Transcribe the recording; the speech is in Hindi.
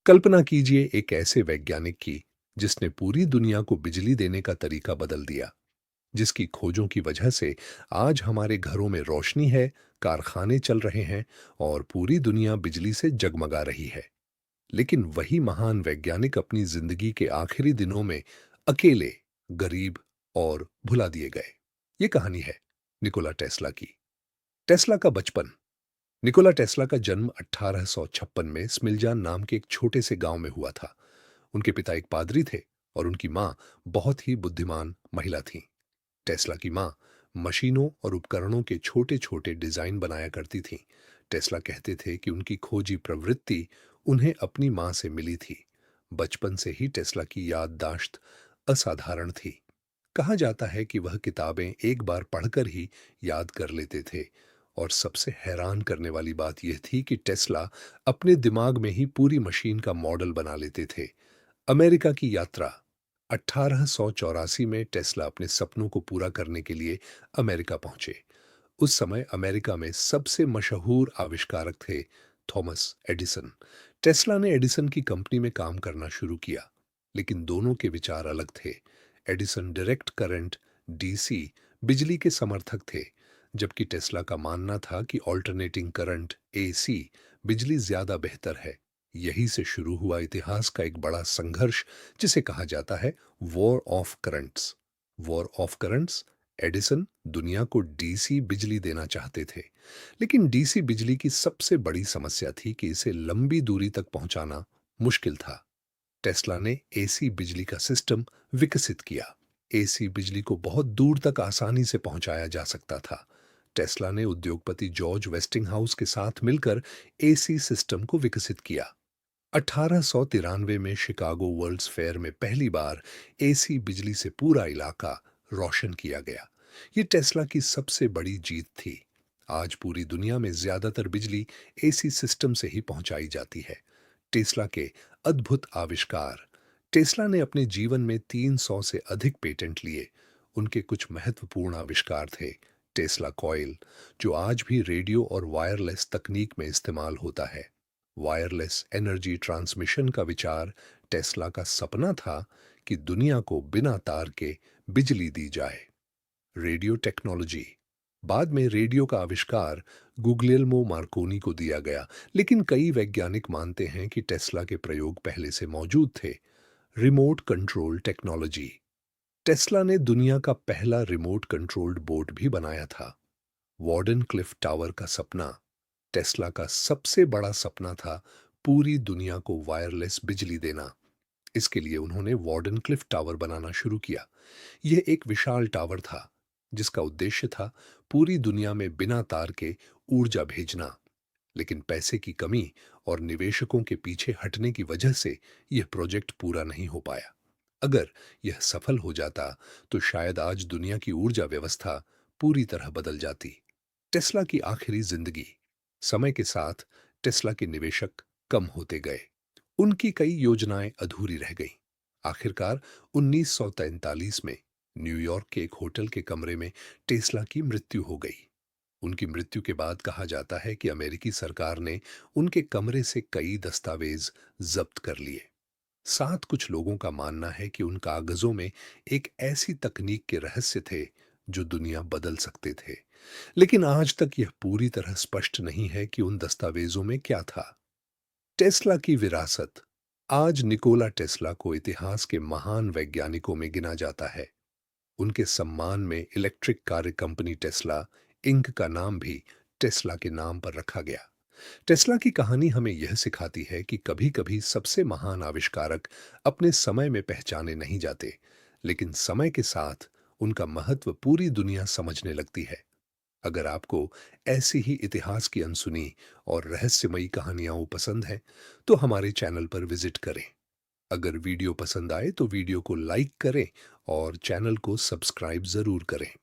कल्पना कीजिए एक ऐसे वैज्ञानिक की जिसने पूरी दुनिया को बिजली देने का तरीका बदल दिया, जिसकी खोजों की वजह से आज हमारे घरों में रोशनी है, कारखाने चल रहे हैं और पूरी दुनिया बिजली से जगमगा रही है। लेकिन वही महान वैज्ञानिक अपनी जिंदगी के आखिरी दिनों में अकेले, गरीब और भुला दिए गए। ये कहानी है निकोला टेस्ला की। टेस्ला का बचपन। निकोला टेस्ला का जन्म 1856 में स्मिल्जान नाम के एक छोटे से गांव में हुआ था। उनके पिता एक पादरी थे और उनकी मां बहुत ही बुद्धिमान महिला थीं। टेस्ला की मां मशीनों और उपकरणों के छोटे छोटे डिजाइन बनाया करती थीं। टेस्ला कहते थे कि उनकी खोजी प्रवृत्ति उन्हें अपनी मां से मिली थी। बचपन से ही टेस्ला की याददाश्त असाधारण थी। कहा जाता है कि वह किताबें एक बार पढ़कर ही याद कर लेते थे। और सबसे हैरान करने वाली बात यह थी कि टेस्ला अपने दिमाग में ही पूरी मशीन का मॉडल बना लेते थे। अमेरिका की यात्रा। 1884 में टेस्ला अपने सपनों को पूरा करने के लिए अमेरिका पहुंचे। उस समय अमेरिका में सबसे मशहूर आविष्कारक थे थॉमस एडिसन। टेस्ला ने एडिसन की कंपनी में काम करना शुरू किया, लेकिन दोनों के विचार अलग थे। एडिसन डायरेक्ट करंट डीसी बिजली के समर्थक थे, जबकि टेस्ला का मानना था कि ऑल्टरनेटिंग करंट एसी बिजली ज्यादा बेहतर है। यही से शुरू हुआ इतिहास का एक बड़ा संघर्ष, जिसे कहा जाता है war of currents. War of currents. Edison दुनिया को डीसी बिजली देना चाहते थे, लेकिन डीसी बिजली की सबसे बड़ी समस्या थी कि इसे लंबी दूरी तक पहुंचाना मुश्किल था। टेस्ला ने एसी बिजली का सिस्टम विकसित किया। एसी बिजली को बहुत दूर तक आसानी से पहुंचाया जा सकता था। टेस्ला ने उद्योगपति जॉर्ज वेस्टिंगहाउस के साथ मिलकर एसी सिस्टम को विकसित किया। 1893 में शिकागो वर्ल्ड्स फेयर में पहली बार एसी बिजली से पूरा इलाका रोशन किया गया। ये टेस्ला की सबसे बड़ी जीत थी। आज पूरी दुनिया में ज्यादातर बिजली एसी सिस्टम से ही पहुंचाई जाती है। टेस्ला के अद्भुत आविष्कार। टेस्ला ने अपने जीवन में 300 से अधिक पेटेंट लिए। उनके कुछ महत्वपूर्ण आविष्कार थे टेस्ला कॉइल, जो आज भी रेडियो और वायरलेस तकनीक में इस्तेमाल होता है। वायरलेस एनर्जी ट्रांसमिशन का विचार। टेस्ला का सपना था कि दुनिया को बिना तार के बिजली दी जाए। Radio technology. बाद में रेडियो का आविष्कार गुग्लियल्मो मार्कोनी को दिया गया, लेकिन कई वैज्ञानिक मानते हैं कि टेस्ला के प्रयोग पहले से मौजूद थे। Remote control technology. टेस्ला ने दुनिया का पहला रिमोट कंट्रोल्ड बोट भी बनाया था। वार्डन क्लिफ टावर का सपना। टेस्ला का सबसे बड़ा सपना था पूरी दुनिया को वायरलेस बिजली देना। इसके लिए उन्होंने वार्डन क्लिफ टावर बनाना शुरू किया। यह एक विशाल टावर था, जिसका उद्देश्य था पूरी दुनिया में बिना तार के ऊर्जा भेजना। लेकिन पैसे की कमी और निवेशकों के पीछे हटने की वजह से यह प्रोजेक्ट पूरा नहीं हो पाया। अगर यह सफल हो जाता, तो शायद आज दुनिया की ऊर्जा व्यवस्था पूरी तरह बदल जाती। टेस्ला की आखिरी जिंदगी। समय के साथ टेस्ला के निवेशक कम होते गए। उनकी कई योजनाएं अधूरी रह गईं। आखिरकार 1943 में न्यूयॉर्क के एक होटल के कमरे में टेस्ला की मृत्यु हो गई। उनकी मृत्यु के बाद कहा जाता है कि अमेरिकी सरकार ने उनके कमरे से कई दस्तावेज जब्त कर लिए। साथ कुछ लोगों का मानना है कि उन कागजों में एक ऐसी तकनीक के रहस्य थे जो दुनिया बदल सकते थे। लेकिन आज तक यह पूरी तरह स्पष्ट नहीं है कि उन दस्तावेजों में क्या था। टेस्ला की विरासत। आज निकोला टेस्ला को इतिहास के महान वैज्ञानिकों में गिना जाता है। उनके सम्मान में इलेक्ट्रिक कार्य कंपनी टेस्ला इंक का नाम भी टेस्ला के नाम पर रखा गया। टेस्ला की कहानी हमें यह सिखाती है कि कभी-कभी सबसे महान आविष्कारक अपने समय में पहचाने नहीं जाते, लेकिन समय के साथ उनका महत्व पूरी दुनिया समझने लगती है। अगर आपको ऐसी ही इतिहास की अनसुनी और रहस्यमयी कहानियां पसंद हैं, तो हमारे चैनल पर विजिट करें। अगर वीडियो पसंद आए तो वीडियो को लाइक करें और चैनल को सब्सक्राइब जरूर करें।